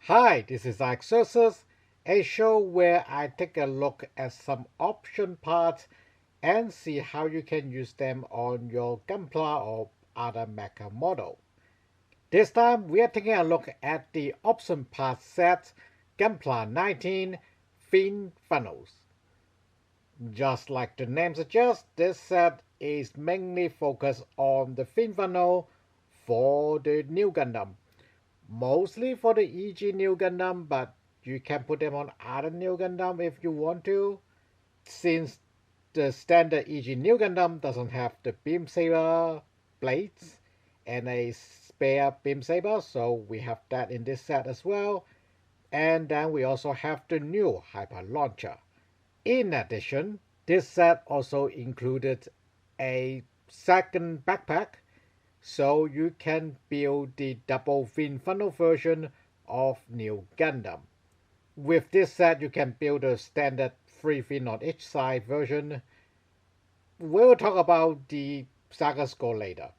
Hi, this is Exorcist, a show where I take a look at some option parts and see how you can use them on your Gunpla or other mecha model. This time we are taking a look at the option parts set Gunpla 19 Fin Funnels. Just like the name suggests, this set is mainly focused on the fin funnel for the new Gundam. Mostly for the EG Nu Gundam, but you can put them on other new Gundam if you want to. Since the standard EG Nu Gundam doesn't have the beam saber blades and a spare beam saber, so we have that in this set as well. And then we also have the new hyper launcher. In addition, this set also included a second backpack, so you can build the double fin funnel version of New Gundam. With this set, you can build a standard 3 fin on each side version. We'll talk about the Saga score later.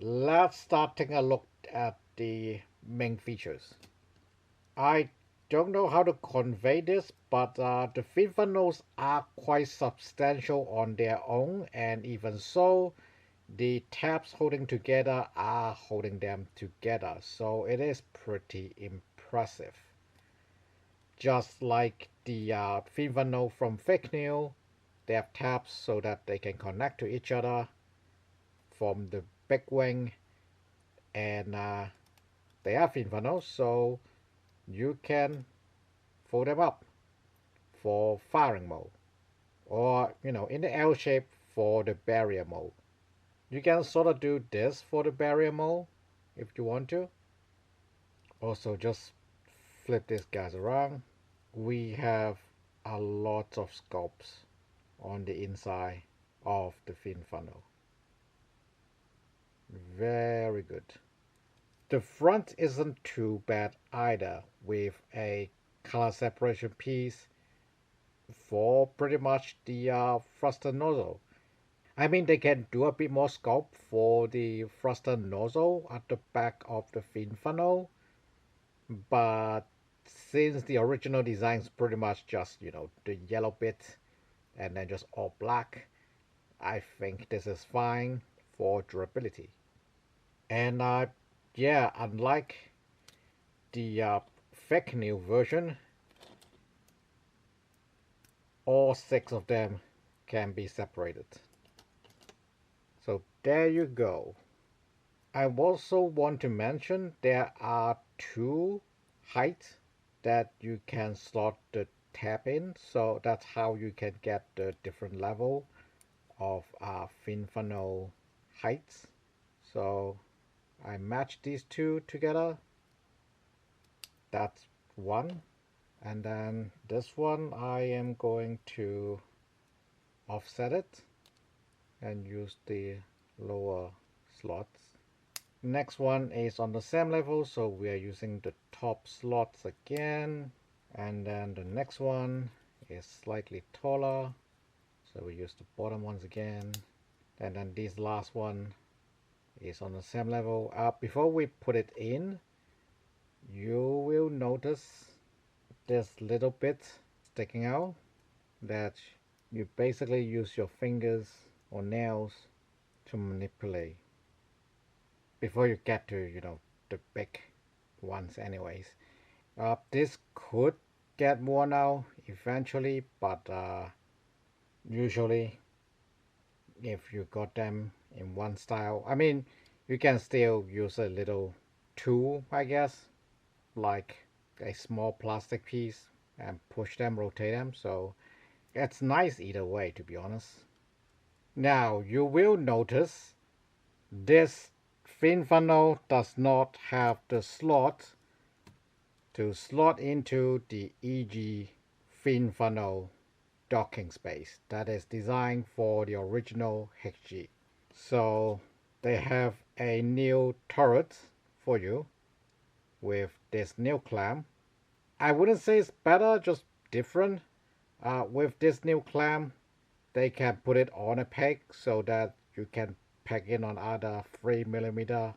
Let's start taking a look at the main features. I don't know how to convey this, but the fin funnels are quite substantial on their own, and even so, the tabs holding together are holding them together, so it is pretty impressive. Just like the fin funnel from Fake New, they have tabs so that they can connect to each other from the big wing, and they are fin funnels, so you can fold them up for firing mode, or in the L shape for the barrier mode. You can sort of do this for the barrier mode if you want to. Also, just flip these guys around. We have a lot of scopes on the inside of the fin funnel. Very good. The front isn't too bad either, with a color separation piece for pretty much the thruster nozzle. I mean, they can do a bit more scope for the thruster nozzle at the back of the fin funnel, but since the original design is pretty much just, the yellow bit and then just all black, I think this is fine for durability. And yeah, unlike the fake new version, all 6 of them can be separated. So there you go. I also want to mention there are 2 heights that you can slot the tab in, so that's how you can get the different level of fin funnel heights. So I match these 2 together. That's one, and then this one I am going to offset it and use the lower slots. Next one is on the same level, so we are using the top slots again, and then the next one is slightly taller, so we use the bottom ones again, and then this last one is on the same level. Before we put it in, you will notice this little bit sticking out that you basically use your fingers or nails to manipulate before you get to the big ones anyways. This could get worn out eventually, but usually if you got them in one style, I mean, you can still use a little tool, I guess, like a small plastic piece, and push them, rotate them, so it's nice either way, to be honest. Now you will notice this fin funnel does not have the slot to slot into the EG fin funnel docking space that is designed for the original HG. So they have a new turret for you with this new clamp. I wouldn't say it's better, just different. With this new clamp, they can put it on a peg so that you can peg in on other 3mm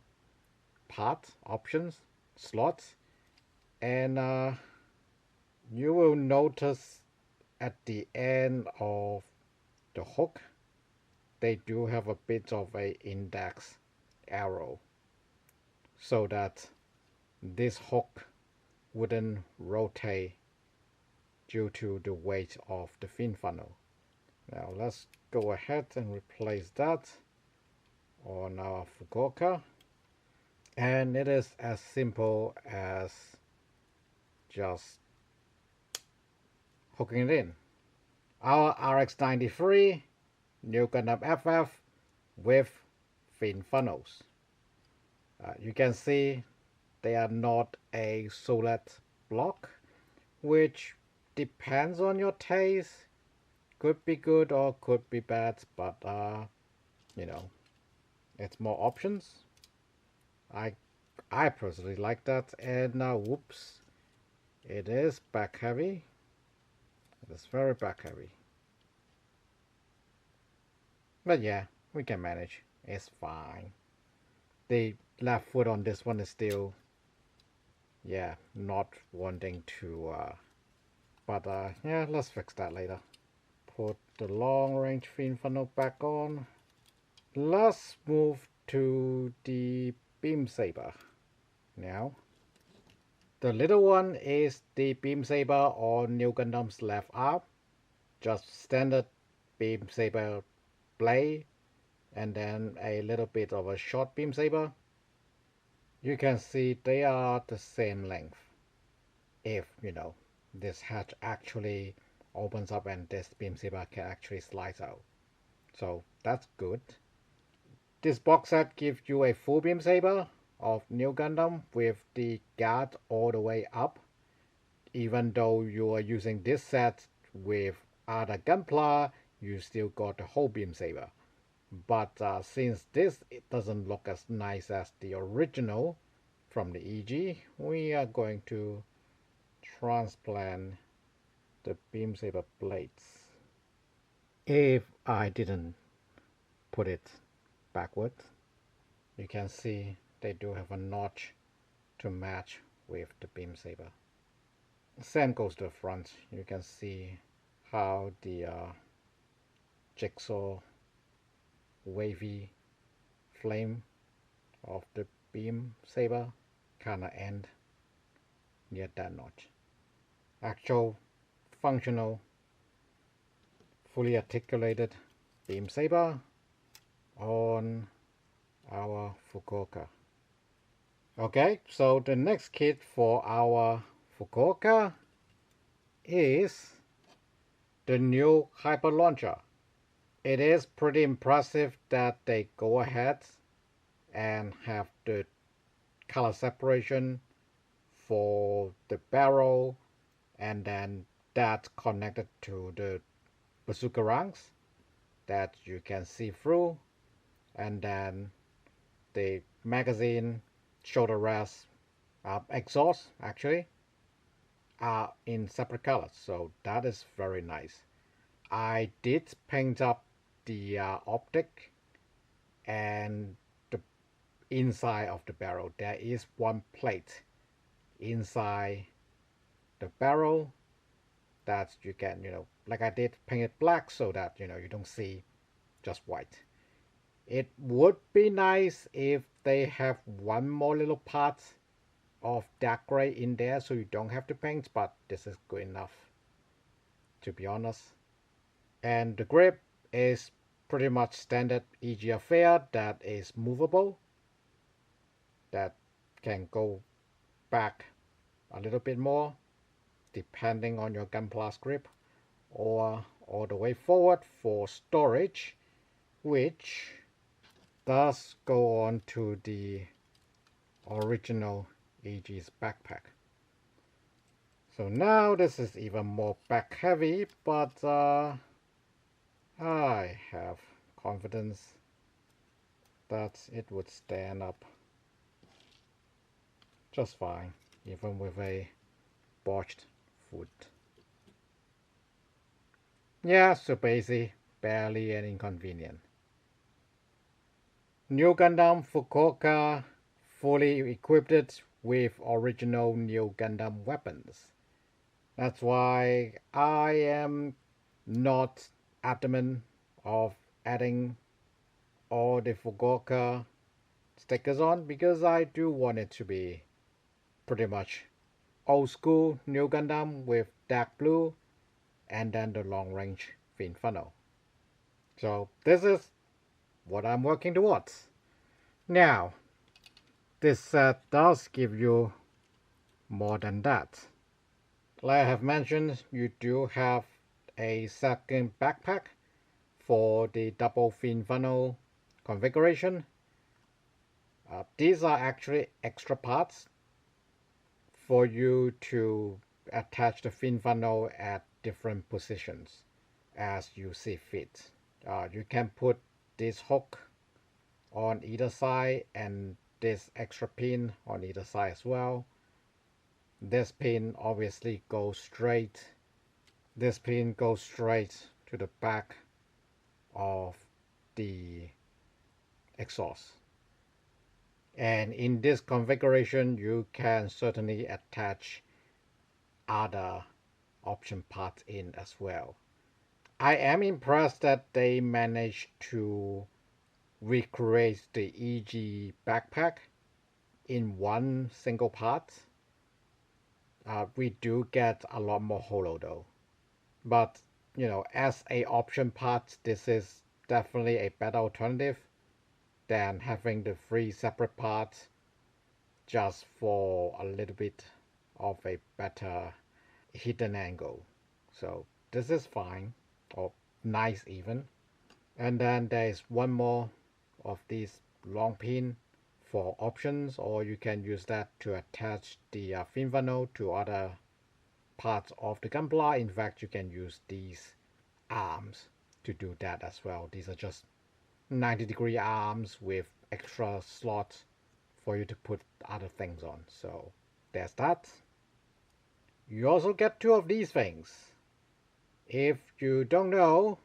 part options slots, And you will notice at the end of the hook they do have a bit of a index arrow so that this hook wouldn't rotate due to the weight of the fin funnel. Now let's go ahead and replace that on our Fukuoka, and it is as simple as just hooking it in. Our RX-93 Nu Gundam FF with fin funnels. You can see they are not a solid block, which depends on your taste. Could be good or could be bad, but you know, it's more options. I personally like that. And now, whoops, it is back heavy. It is very back heavy. But yeah, we can manage. It's fine. The left foot on this one is still, yeah, not wanting to, but yeah, let's fix that later. Put the long range fin funnel back on. Let's move to the beam saber now. The little one is the beam saber on Nu Gundam's left arm. Just standard beam saber blade, and then a little bit of a short beam saber. You can see they are the same length. If, you know, this hatch actually opens up and this beam saber can actually slide out. So that's good. This box set gives you a full beam saber of Nu Gundam with the guard all the way up. Even though you are using this set with other Gunpla, you still got the whole beam saber. But since this it doesn't look as nice as the original from the EG, we are going to transplant the beam saber blades. If I didn't put it backwards, you can see they do have a notch to match with the beam saber. Same goes to the front. You can see how the jigsaw wavy flame of the beam saber kinda end near that notch. Actual functional fully articulated beam saber on our Fukuoka. Okay, so the next kit for our Fukuoka is the new Hyper Launcher. It is pretty impressive that they go ahead and have the color separation for the barrel, and then that connected to the bazooka ranks that you can see through, and then the magazine, shoulder rest, exhaust actually are in separate colors, so that is very nice. I did paint up the optic and the inside of the barrel. There is one plate inside the barrel that you can, you know, like I did, paint it black so that, you know, you don't see just white. It would be nice if they have one more little part of dark gray in there so you don't have to paint, but this is good enough, to be honest. And the grip is pretty much standard EG affair that is movable, that can go back a little bit more depending on your Gunpla grip, or all the way forward for storage, which does go on to the original EG's backpack. So now this is even more back heavy, but I have confidence that it would stand up just fine, even with a botched foot. Yeah, super easy, barely an inconvenient. Nu Gundam Fukuoka fully equipped with original Nu Gundam weapons. That's why I am not adamant of adding all the Fukuoka stickers on, because I do want it to be pretty much old school Nu Gundam with dark blue and then the long range fin funnel. So this is what I'm working towards. Now, this set does give you more than that. Like I have mentioned, you do have a second backpack for the double fin funnel configuration. These are actually extra parts for you to attach the fin funnel at different positions as you see fit. You can put this hook on either side and this extra pin on either side as well. This pin obviously goes straight. This pin goes straight to the back of the exhaust. And in this configuration, you can certainly attach other option parts in as well. I am impressed that they managed to recreate the EG backpack in one single part. We do get a lot more holo though, but as a option part, this is definitely a better alternative than having the three separate parts just for a little bit of a better hidden angle. So this is fine, or nice even. And then there's one more of these long pin for options, or you can use that to attach the fin funnel to other parts of the Gunpla. In fact, you can use these arms to do that as well. These are just 90-degree arms with extra slots for you to put other things on. So there's that. You also get two of these things. If you don't know,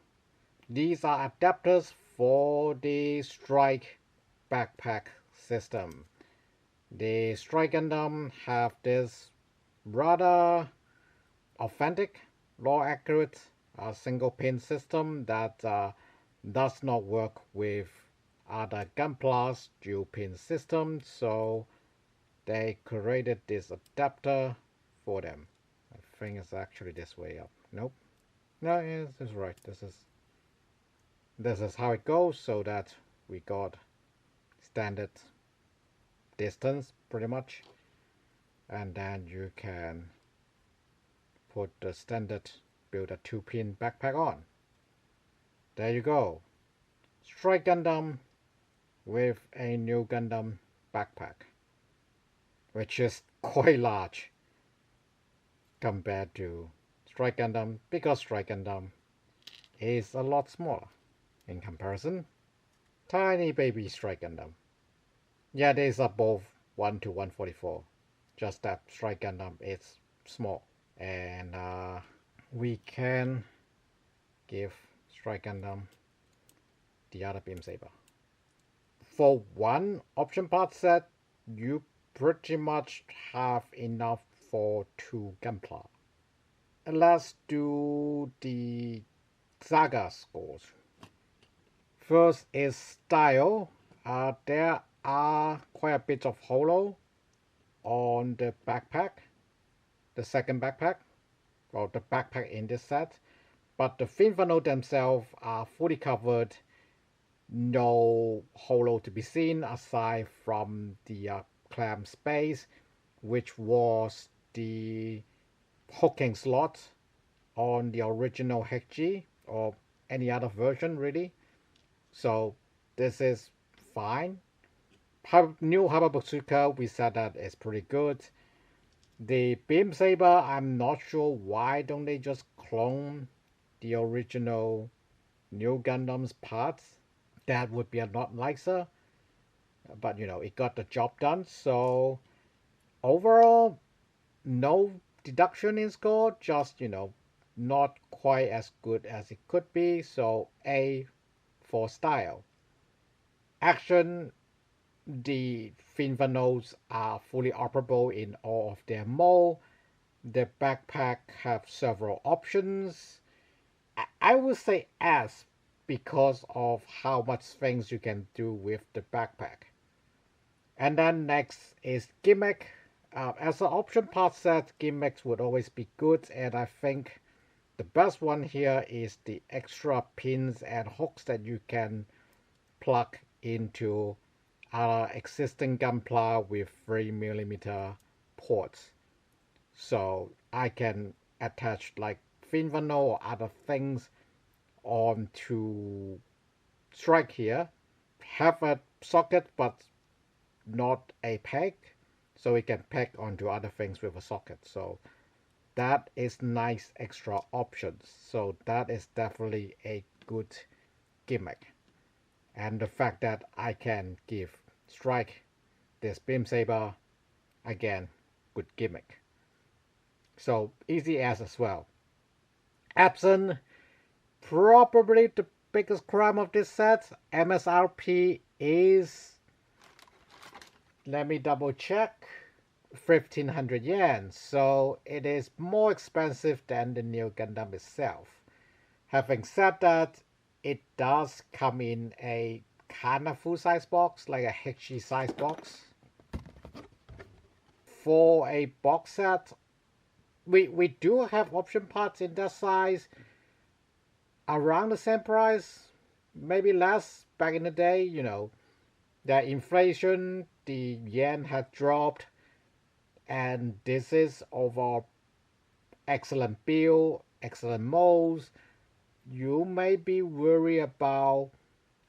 these are adapters for the Strike backpack system. The Strike Gundam have this rather authentic, law accurate single pin system that does not work with other Gunpla's dual pin systems, so they created this adapter for them. I think it's actually this way up. Nope. No, it's right. This is how it goes, so that we got standard distance pretty much, and then you can put the standard build a 2-pin backpack on. There you go. Strike Gundam with a Nu Gundam backpack, which is quite large compared to Strike Gundam, because Strike Gundam is a lot smaller in comparison. Tiny baby Strike Gundam. Yeah, these are both 1 to 144. Just that Strike Gundam is small. And we can give Strike Gundam the other beam saber. For one option part set, you pretty much have enough for 2 Gunpla. Let's do the Saga scores. First is style. There are quite a bit of holo on the backpack, the second backpack, or the backpack in this set, but the fin funnel themselves are fully covered. No holo to be seen aside from the clamp space, which was the hooking slot on the original HG or any other version really. So this is fine. New Hababusuka, we said that is pretty good. The beam saber, I'm not sure why don't they just clone the original Nu Gundam's parts. That would be a lot nicer, but it got the job done. So overall, no deduction in score, just not quite as good as it could be. So A for style. Action, The fin funnels are fully operable in all of their mode. The backpack have several options. I would say S because of how much things you can do with the backpack. And then next is gimmick. As an option part set, gimmicks would always be good, and I think the best one here is the extra pins and hooks that you can plug into our existing Gunpla with 3mm ports. So I can attach like fin funnel or other things onto strike here. Have a socket but not a peg, so we can peg onto other things with a socket. So that is nice extra options. So that is definitely a good gimmick. And the fact that I can give strike this beam saber, again, good gimmick. So easy as well. Absent, probably the biggest crime of this set. MSRP is, let me double check, 1500 yen. So it is more expensive than the new Gundam itself. Having said that, it does come in a kind of full size box, like a HG size box. For a box set, we do have option parts in that size around the same price, maybe less back in the day. You know, the inflation, the yen had dropped, and this is overall excellent build, excellent molds. You may be worried about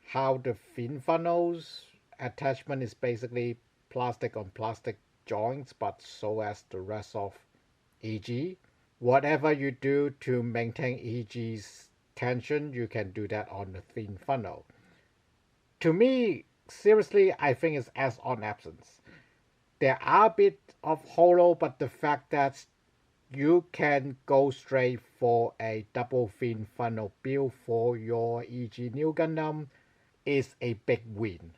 how the fin funnels attachment is basically plastic on plastic joints, but so as the rest of EG. Whatever you do to maintain EG's tension, you can do that on the fin funnel. To me, seriously, I think it's as on absence. There are a bit of hollow, but the fact that you can go straight for a double fin funnel build for your EG Nu Gundam is a big win.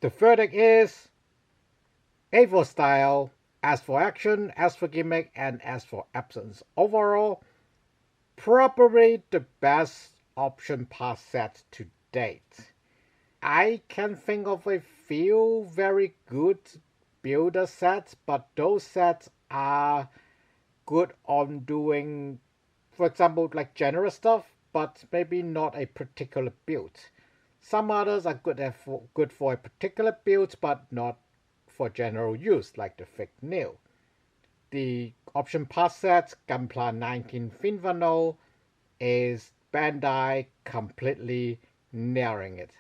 The verdict is A for style, as for action, as for gimmick, and as for absence. Overall, probably the best option part set to date. I can think of a few very good builder sets, but those sets are good on doing, for example, like general stuff, but maybe not a particular build. Some others are good for a particular build, but not for general use, like the Fake New. The option part set, Gunpla 19 fin funnel, is Bandai completely nailing it.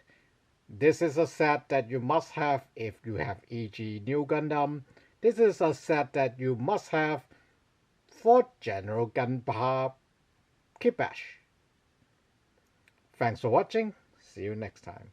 This is a set that you must have if you have EG Nu Gundam. This is a set that you must have for general Gunpla Kibash. Thanks for watching. See you next time.